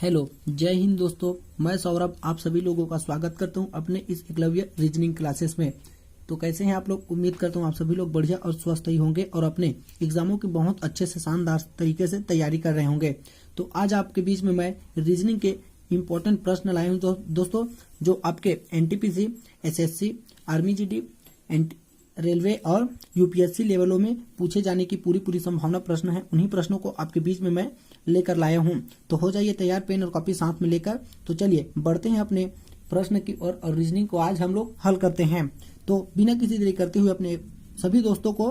Hello, जय हिंद दोस्तों। मैं सौरभ आप सभी लोगों का स्वागत करता हूं अपने इस एकलव्य रीजनिंग क्लासेस में। तो कैसे हैं आप लोग? उम्मीद करता हूं आप सभी लोग बढ़िया और स्वस्थ ही होंगे और अपने एग्जामों की बहुत अच्छे से शानदार तरीके से तैयारी कर रहे होंगे। तो आज आपके बीच में मैं रीजनिंग के इम्पोर्टेंट प्रश्न लाया हूँ दोस्तों, जो आपके NTPC, SSC, army GD, railway और यूपीएससी लेवलों में पूछे जाने की पूरी संभावना प्रश्न है। उन्हीं प्रश्नों को आपके बीच में मैं लेकर लाया हूं। तो हो जाइए तैयार, पेन और कॉपी साथ में लेकर। तो चलिए बढ़ते हैं अपने प्रश्न की और रीजनिंग को आज हम लोग हल करते हैं। तो बिना किसी देरी करते हुए अपने सभी दोस्तों को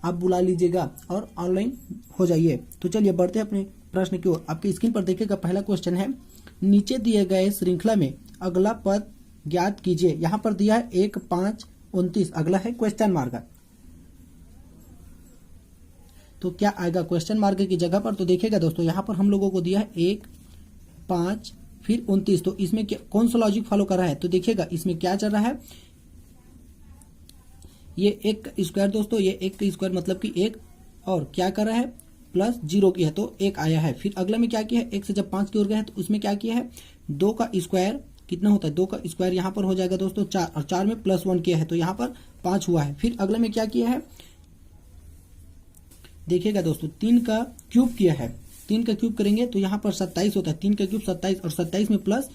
आप बुला लीजिएगा और ऑनलाइन हो जाइए। तो चलिए बढ़ते हैं अपने प्रश्न की ओर। आपकी स्क्रीन पर देखिएगा, पहला क्वेश्चन है, नीचे दिए गए श्रृंखला में अगला पद ज्ञात कीजिए। यहाँ पर दिया है 1, 5, 29, अगला है क्वेश्चन मार्क। तो क्या आएगा क्वेश्चन मार्क की जगह पर? तो देखिएगा दोस्तों, यहां पर हम लोगों को दिया है 1, 5 फिर 29। तो इसमें कौन सा लॉजिक फॉलो कर रहा है? तो देखिएगा इसमें क्या चल रहा है, ये 1 स्क्वायर दोस्तों, ये 1 का स्क्वायर मतलब कि 1 और क्या कर रहा है प्लस 0 की है तो 1 आया है। फिर अगला में क्या किया है, 1 से जब 5 की ओर गया है तो उसमें क्या किया है, 2 का स्क्वायर कितना होता है, 2 का स्क्वायर यहाँ पर हो जाएगा दोस्तों 4, और 4 में +1 किया है तो यहाँ पर 5 हुआ है। फिर अगले में क्या किया है, देखिएगा दोस्तों 3 का क्यूब किया है। 3 का क्यूब करेंगे तो यहाँ पर 27 होता है, 3 का क्यूब 27 और 27 में प्लस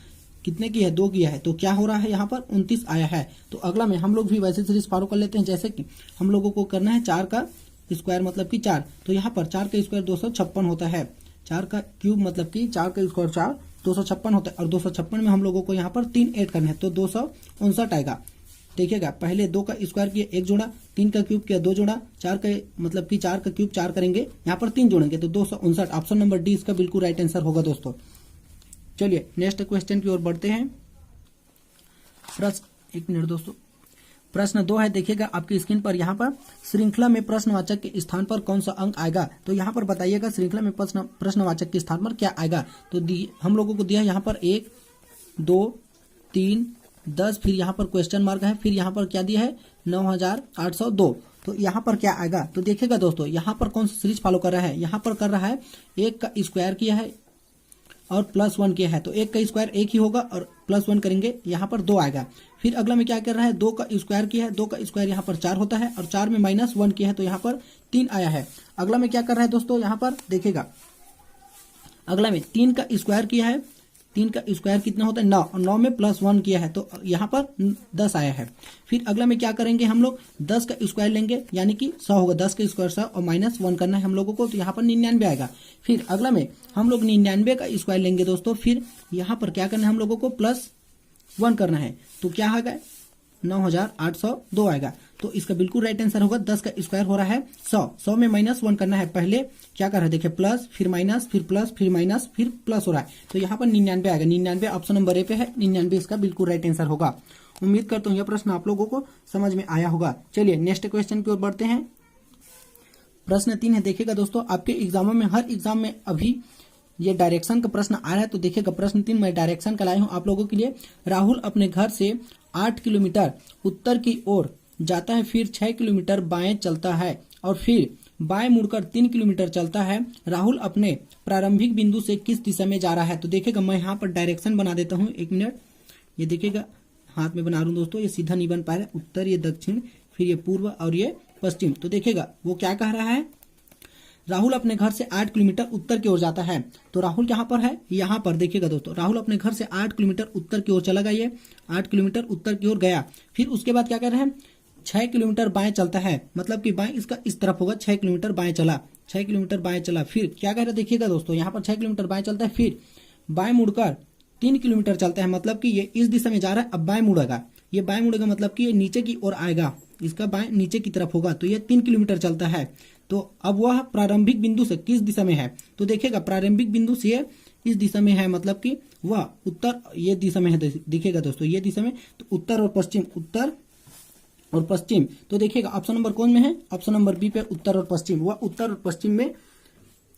कितने की है, 2 किया है तो क्या हो रहा है, यहाँ पर 29 आया है। तो अगला में हम लोग भी वैसे सीरीज फॉलो कर लेते हैं, जैसे कि हम लोगों को करना है 4 का स्क्वायर मतलब कि 4। तो यहाँ पर 4 का स्क्वायर 256 होता है, 4 का क्यूब मतलब कि 4 का स्क्वायर 4, 256 होता है, और 256 में हम लोगों को यहाँ पर 3 ऐड करना है तो 259 आएगा। देखिएगा पहले 2 का स्क्वायर किया 1 जोड़ा, 3 का क्यूब किया 2 जोड़ा, 4 का मतलब कि 4 का क्यूब 4 करेंगे, यहाँ पर 3 जोड़ेंगे तो 259। ऑप्शन नंबर डी इसका बिल्कुल राइट आंसर होगा दोस्तों। चलिए नेक्स्ट क्वेश्चन की ओर बढ़ते हैं। प्रश्न 1 मिनट दोस्तों, प्रश्न 2 है, देखिएगा आपकी स्क्रीन पर, यहाँ पर श्रृंखला में प्रश्नवाचक के स्थान पर कौन सा अंक आएगा? तो यहाँ पर बताइएगा श्रृंखला में प्रश्नवाचक के स्थान पर क्या आएगा। तो हम लोगों को दिया यहाँ पर 1, 2, 3, 10, फिर यहाँ पर क्वेश्चन मार्क है, फिर यहाँ पर क्या दिया है 9802। तो यहाँ पर क्या आएगा? तो देखिएगा दोस्तों, यहाँ पर कौन सा सीरीज फॉलो कर रहा है, यहाँ पर कर रहा है 1 का स्क्वायर किया है और +1 किया है तो 1 का स्क्वायर 1 ही होगा और +1 करेंगे यहाँ पर 2 आएगा। फिर अगला में क्या कर रहा है, 2 का स्क्वायर किया है, 2 का स्क्वायर यहाँ पर 4 होता है और 4 में -1 किया है तो यहाँ पर 3 आया है। अगला में क्या कर रहा है दोस्तों, यहाँ पर देखिएगा अगला में 3 का स्क्वायर किया है, 3 का स्क्वायर कितना होता है 9, और 9 में +1 किया है तो यहाँ पर 10 आया है। फिर अगला में क्या करेंगे हम लोग, 10 का स्क्वायर लेंगे यानी कि 100 होगा, 10 का स्क्वायर 100 और -1 करना है हम लोगों को तो यहाँ पर 99 आएगा। फिर अगला में हम लोग 99 का स्क्वायर लेंगे दोस्तों, फिर यहाँ पर क्या करना है हम लोगों को +1 करना है तो क्या आएगा 9802 आएगा। तो इसका बिल्कुल राइट आंसर होगा, 10 का स्क्वायर हो रहा है 100, 100 में -1 करना है, पहले क्या कर रहा है देखिए प्लस फिर माइनस फिर प्लस फिर माइनस फिर प्लस हो रहा है तो यहाँ पर 99 आएगा। 99 ऑप्शन नंबर ए पे है, 99 इसका बिल्कुल राइट आंसर होगा। उम्मीद करता हूँ यह प्रश्न आप लोगों को समझ में आया होगा। चलिए नेक्स्ट क्वेश्चन की ओर बढ़ते हैं। प्रश्न 3 है, देखिएगा दोस्तों आपके एग्जामों में हर एग्जाम में अभी ये डायरेक्शन का प्रश्न आ रहा है। तो देखिएगा प्रश्न 3 मैं डायरेक्शन का लाया हूँ आप लोगों के लिए। राहुल अपने घर से 8 किलोमीटर उत्तर की ओर जाता है, फिर 6 किलोमीटर बाएं चलता है और फिर बाएं मुड़कर 3 किलोमीटर चलता है। राहुल अपने प्रारंभिक बिंदु से किस दिशा में जा रहा है? तो देखिएगा मैं यहाँ पर डायरेक्शन बना देता हूँ, 1 मिनट। ये देखिएगा हाथ में बना रहा हूँ दोस्तों, ये सीधा नहीं बन पा रहा है, उत्तर ये दक्षिण फिर ये पूर्व और ये पश्चिम। तो देखिएगा वो क्या कह रहा है, राहुल अपने घर से 8 किलोमीटर उत्तर की ओर जाता है। तो राहुल कहाँ पर है, यहाँ पर देखिएगा दोस्तों, राहुल अपने घर से 8 किलोमीटर उत्तर की ओर चला गया, ये 8 किलोमीटर उत्तर की ओर गया। फिर उसके बाद क्या कर रहे हैं, 6 किलोमीटर बाएं चलता है, मतलब कि बाएं इसका इस तरफ होगा, 6 किलोमीटर बाएं चला, 6 किलोमीटर बाएं चला। फिर क्या कह रहा है देखिएगा दोस्तों, यहाँ पर 6 किलोमीटर बाएं चलता है, फिर बाएं मुड़कर 3 किलोमीटर चलता है, मतलब कि ये इस दिशा में जा रहा है, अब बाएं मुड़ेगा, ये बाएं मुड़ेगा मतलब कि ये नीचे की ओर आएगा, इसका बाएं नीचे की तरफ होगा तो ये 3 किलोमीटर चलता है। तो अब वह प्रारंभिक बिंदु से किस दिशा में है? तो देखिएगा प्रारंभिक बिंदु से इस दिशा में है, मतलब कि वह उत्तर ये दिशा में है, देखिएगा दोस्तों ये दिशा में, तो उत्तर और पश्चिम, उत्तर और पश्चिम। तो देखिएगा ऑप्शन नंबर कौन में है, ऑप्शन नंबर बी पे उत्तर और पश्चिम, वह उत्तर और पश्चिम में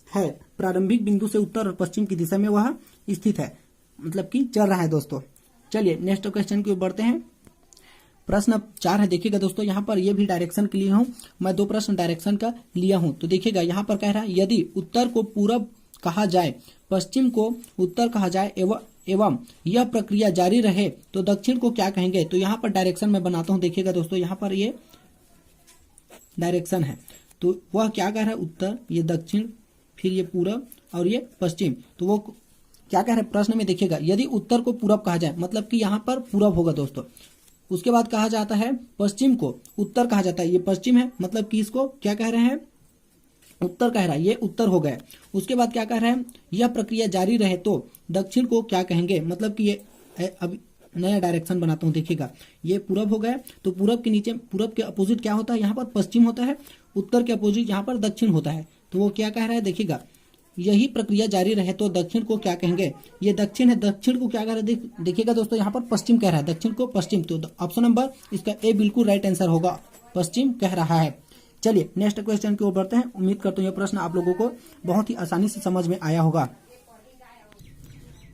है, प्रारंभिक बिंदु से उत्तर और पश्चिम की दिशा में वह स्थित है, मतलब कि चल रहा है दोस्तों। चलिए नेक्स्ट क्वेश्चन की ओर बढ़ते हैं। प्रश्न 4 है, देखिएगा दोस्तों यहाँ पर ये भी डायरेक्शन के लिए हूँ, मैं 2 प्रश्न डायरेक्शन का लिया हूँ। तो देखिएगा यहाँ पर कह रहा है, यदि उत्तर को पूरब कहा जाए, पश्चिम को उत्तर कहा जाए एवं यह प्रक्रिया जारी रहे तो दक्षिण को क्या कहेंगे। तो यहाँ पर डायरेक्शन मैं बनाता हूँ, देखिएगा दोस्तों, यहाँ पर ये डायरेक्शन है, तो वह क्या कह रहा है, उत्तर, ये दक्षिण, फिर ये पूरब और ये पश्चिम। तो वो क्या कह रहा है प्रश्न में, देखिएगा, यदि उत्तर को पूरब कहा जाए, मतलब कि यहाँ पर पूरब होगा दोस्तों। उसके बाद कहा जाता है पश्चिम को उत्तर कहा जाता है, ये पश्चिम है, मतलब कि इसको क्या कह रहे हैं, उत्तर कह रहा है, ये उत्तर हो गया। उसके बाद क्या कह रहे हैं, यह प्रक्रिया जारी रहे तो दक्षिण को क्या कहेंगे, मतलब कि ये अब नया डायरेक्शन बनाता हूँ, देखिएगा, ये पूरब हो गया, तो पूरब के नीचे, पूरब के अपोजिट क्या होता है, यहाँ पर पश्चिम होता है, उत्तर के अपोजिट यहाँ पर दक्षिण होता है। तो वो क्या कह रहा है, देखिएगा, यही प्रक्रिया जारी रहे तो दक्षिण को क्या कहेंगे, ये दक्षिण है, दक्षिण को क्या कह रहा है, देखिएगा दोस्तों, यहाँ पर पश्चिम कह रहा है, दक्षिण को पश्चिम, तो ऑप्शन नंबर इसका ए बिल्कुल राइट आंसर होगा, पश्चिम कह रहा है। चलिए नेक्स्ट क्वेश्चन की ओर बढ़ते हैं। उम्मीद करता हूँ यह प्रश्न आप लोगों को बहुत ही आसानी से समझ में आया होगा।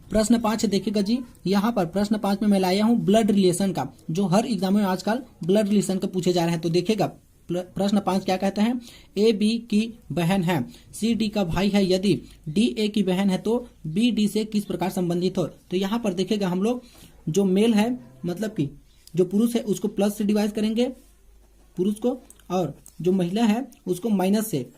प्रश्न 5 देखिएगा जी, यहाँ पर प्रश्न 5 में मैं लाया हूँ ब्लड रिलेशन का, जो हर एग्जाम में आजकल ब्लड रिलेशन का पूछे जा रहे हैं। तो देखिएगा प्रश्न 5 क्या कहता है, ए बी की बहन है, सी डी का भाई है, यदि डी ए की बहन है तो बी डी से किस प्रकार संबंधित हो। तो यहाँ पर देखिएगा हम लोग जो मेल है, मतलब कि जो पुरुष है उसको प्लस से डिवाइड करेंगे पुरुष को, और जो महिला है उसको माइनस से।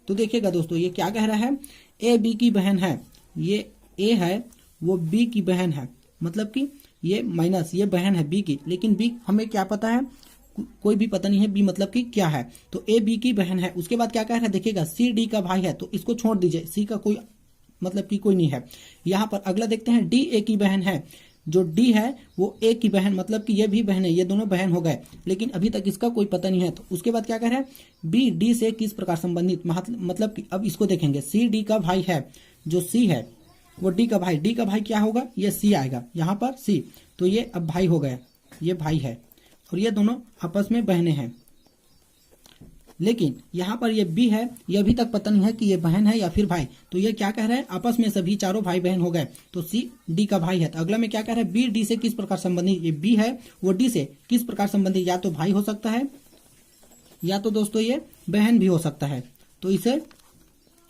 तो देखिएगा दोस्तों ये क्या कह रहा है, ए बी की बहन है, ये ए है वो बी की बहन है, मतलब कि ये माइनस, ये बहन है बी की, लेकिन बी हमें क्या पता है, कोई भी पता नहीं है बी मतलब कि क्या है। तो ए बी की बहन है। उसके बाद क्या कह रहा है, देखिएगा सी डी का भाई है, तो इसको छोड़ दीजिए, सी का कोई मतलब कि कोई नहीं है। यहाँ पर अगला देखते हैं, डी ए की बहन है, जो डी है वो ए की बहन, मतलब कि ये भी बहन है, ये दोनों बहन हो गए, लेकिन अभी तक इसका कोई पता नहीं है। तो उसके बाद क्या कह रहा है, बी डी से किस प्रकार संबंधित, मतलब कि अब इसको देखेंगे, सी डी का भाई है, जो सी है वो डी का भाई, डी का भाई क्या होगा, ये सी आएगा, यहाँ पर सी, तो ये अब भाई हो गया, ये भाई है, और ये दोनों आपस में बहनें हैं। लेकिन यहाँ पर ये बी है, ये अभी तक पता नहीं है कि ये बहन है या फिर भाई। तो ये क्या कह रहा है, आपस में सभी चारों भाई बहन हो गए, तो सी डी का भाई है। तो अगला में क्या कह रहा है, बी डी से किस प्रकार संबंधित, ये बी है वो डी से किस प्रकार संबंधित, या तो भाई हो सकता है या तो दोस्तों ये बहन भी हो सकता है। तो इसे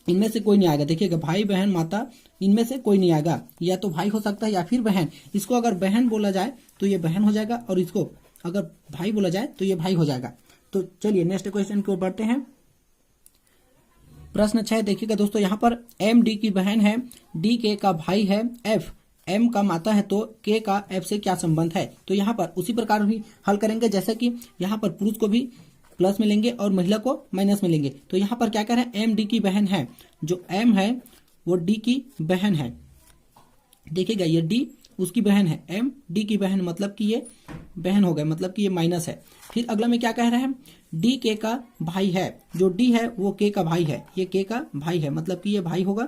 इनमें से कोई नहीं आएगा, देखिएगा भाई बहन माता इनमें से कोई नहीं आएगा, या तो भाई हो सकता है या फिर बहन। इसको अगर बहन बोला जाए तो ये बहन हो जाएगा, और इसको अगर भाई बोला जाए तो ये भाई हो जाएगा। तो चलिए नेक्स्ट क्वेश्चन की ओर बढ़ते हैं। प्रश्न 6 देखिएगा दोस्तों, यहाँ पर एम डी की बहन है, डी के का भाई है, एफ एम का माता है, तो के का एफ से क्या संबंध है। तो यहाँ पर उसी प्रकार भी हल करेंगे, जैसे कि यहाँ पर पुरुष को भी प्लस में लेंगे और महिला को माइनस में लेंगे। तो यहाँ पर क्या कह रहे हैं, एम डी की बहन है, जो एम है वो डी की बहन है, देखिएगा ये डी उसकी बहन है, एम डी की बहन, मतलब कि ये बहन हो गए, मतलब कि ये माइनस है। फिर अगला में क्या कह रहे हैं, डी के का भाई है, जो डी है वो के का भाई है, ये के का भाई है, मतलब कि ये भाई होगा,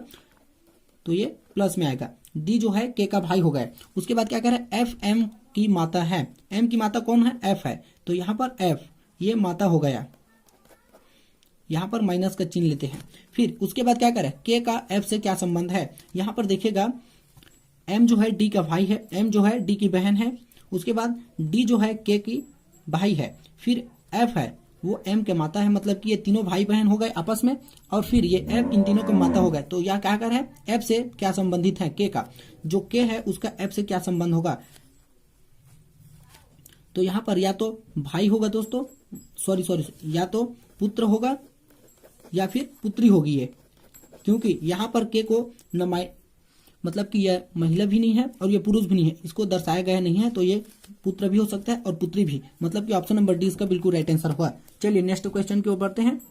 तो ये प्लस में आएगा, डी जो है के का भाई हो गए। उसके बाद क्या कह रहे हैं, एफ एम की माता है, एम की माता कौन है, एफ है, तो यहाँ पर एफ ये माता हो गया, यहाँ पर माइनस का चिन्ह लेते हैं। फिर उसके बाद क्या करें, के का एफ से क्या संबंध है। यहाँ पर देखिएगा एम जो है डी का भाई है, एम जो है डी की बहन है, उसके बाद डी जो है के की भाई है, फिर एफ है वो एम के माता है, मतलब कि ये तीनों भाई बहन हो गए आपस में, और फिर ये एफ इन तीनों के माता हो गए। तो यह क्या कर है, एफ से क्या संबंधित है, के का, जो के है उसका एफ से क्या संबंध होगा। तो यहाँ पर या तो भाई होगा दोस्तों, सॉरी या तो पुत्र होगा या फिर पुत्री होगी ये, क्योंकि यहाँ पर के को मतलब कि यह महिला भी नहीं है और ये पुरुष भी नहीं है, इसको दर्शाया गया नहीं है, तो ये पुत्र भी हो सकता है और पुत्री भी, मतलब कि ऑप्शन नंबर डी इसका बिल्कुल राइट आंसर हुआ। चलिए नेक्स्ट क्वेश्चन की ओर बढ़ते हैं।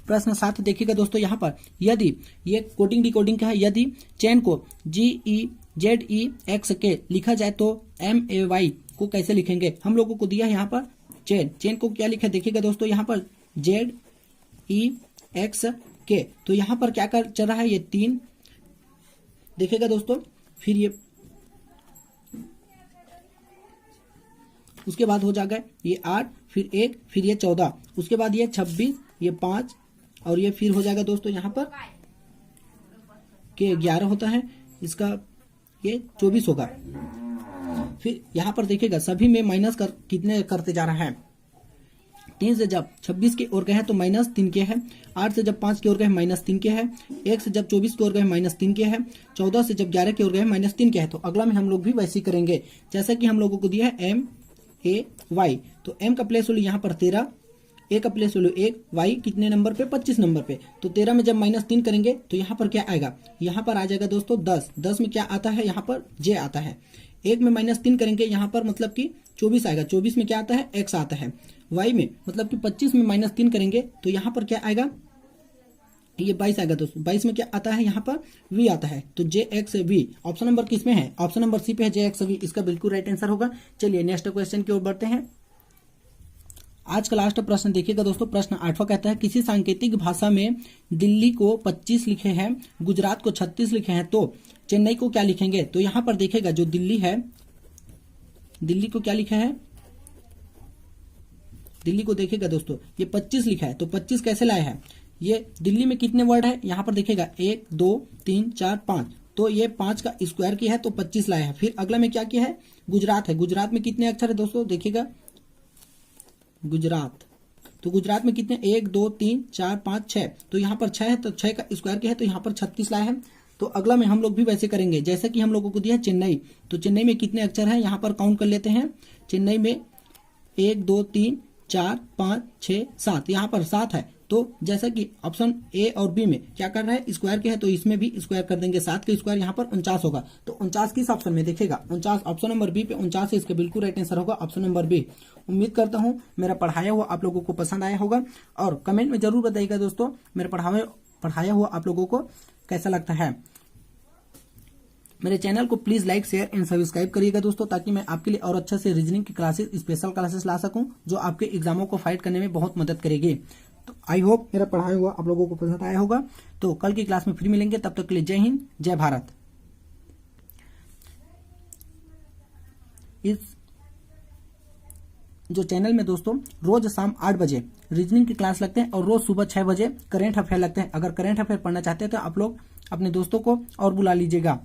प्रश्न 7 देखिएगा दोस्तों, यहाँ पर यदि ये कोडिंग डिकोडिंग का है, यदि चेन को GEZEX के लिखा जाए तो MAY को कैसे लिखेंगे। हम लोगों को दिया है यहाँ पर चेन को क्या लिखा है, देखिएगा दोस्तों यहाँ पर ZEX के, तो यहाँ पर क्या कर चल रहा है, ये 3 देखिएगा दोस्तों, फिर ये उसके बाद हो जाएगा ये 8, फिर 1, फिर ये 14, उसके बाद ये 26, ये 5, और ये फिर हो जाएगा दोस्तों यहाँ पर के 11 होता है, इसका ये 24 होगा। फिर यहाँ पर देखिएगा सभी में माइनस कितने करते जा रहा है, 3 से जब 26 की ओर गए तो -3 के है। 8 से जब 5 की ओर गए -3 के है। 1 से जब 24 की ओर गए -3 के है। 14 से जब 11 की ओर गए -3 के है। तो अगला में हम लोग भी वैसे ही करेंगे जैसा कि हम लोगों को दिया है MAY। तो M का प्लेस वैल्यू यहाँ पर 13, A का प्लेस वैल्यू 1, Y कितने नंबर पे 25 नंबर पे। तो 13 में जब -3 करेंगे तो यहाँ पर क्या आएगा, यहाँ पर आ जाएगा दोस्तों 10। 10 में क्या आता है, यहाँ पर J आता है। 1 में -3 करेंगे यहाँ पर मतलब कि 24 आएगा। 24 में क्या आता है, X आता है। Y में मतलब कि 25 में -3 करेंगे तो यहाँ पर क्या आएगा, ये 22 आएगा दोस्तों। 22 में क्या आता है, यहाँ पर V आता है। तो JXV ऑप्शन नंबर किस में है, ऑप्शन नंबर सी पे है JXV, इसका बिल्कुल राइट आंसर होगा। चलिए नेक्स्ट क्वेश्चन की ओर बढ़ते हैं। आज का लास्ट प्रश्न देखिएगा दोस्तों, प्रश्न 8वां कहता है किसी सांकेतिक भाषा में दिल्ली को 25 लिखे हैं, गुजरात को 36 लिखे हैं, तो चेन्नई को क्या लिखेंगे। तो यहाँ पर देखिएगा जो दिल्ली है, दिल्ली को क्या लिखा है, दिल्ली को देखिएगा दोस्तों ये 25 लिखा है। तो 25 कैसे लाया है, ये दिल्ली में कितने वर्ड है, यहाँ पर देखिएगा 1 2 3 4 5, तो ये 5 का स्क्वायर किया है तो 25 लाया है। फिर अगला में क्या किया है, गुजरात है। गुजरात में कितने अक्षर है दोस्तों, देखिएगा गुजरात, तो गुजरात में कितने 1 2 3 4 5 6, तो यहाँ पर 6 है तो 6 का स्क्वायर किया है तो यहाँ पर 36 लाया है। तो अगला में हम लोग भी वैसे करेंगे जैसे कि हम लोगों को दिया है चेन्नई। तो चेन्नई में कितने अक्षर हैं, यहाँ पर काउंट कर लेते हैं। चेन्नई में 1 2 3 4 5 6 7, यहाँ पर 7 है। तो जैसा कि ऑप्शन ए और बी में क्या कर रहा है, स्क्वायर के है, तो इसमें भी स्क्वायर कर देंगे। 7 का स्क्वायर यहाँ पर 49 होगा। तो 49 किस ऑप्शन में, देखिएगा 49 ऑप्शन नंबर बी पे 49 है, इसका बिल्कुल राइट आंसर होगा ऑप्शन नंबर बी। उम्मीद करता हूँ मेरा पढ़ाया हुआ आप लोगों को पसंद आया होगा और कमेंट में जरूर बताइएगा दोस्तों मेरा पढ़ाया हुआ आप लोगों को कैसा लगता है। मेरे चैनल को please like share and subscribe करिएगा दोस्तों, ताकि मैं आपके लिए और अच्छा से रीजनिंग की क्लासेस, स्पेशल क्लासेस ला सकूं जो आपके एग्जामों को फाइट करने में बहुत मदद करेगी। तो आई होप मेरा पढ़ाया हुआ आप लोगों को पसंद आया होगा। तो कल की क्लास में फिर मिलेंगे, तब तक के लिए जय हिंद जय भारत। इस जो चैनल में दोस्तों रोज शाम 8 बजे रीजनिंग की क्लास लगते हैं और रोज सुबह 6 बजे करेंट अफेयर लगते हैं। अगर करेंट अफेयर पढ़ना चाहते हैं तो आप लोग अपने दोस्तों को और बुला लीजिएगा।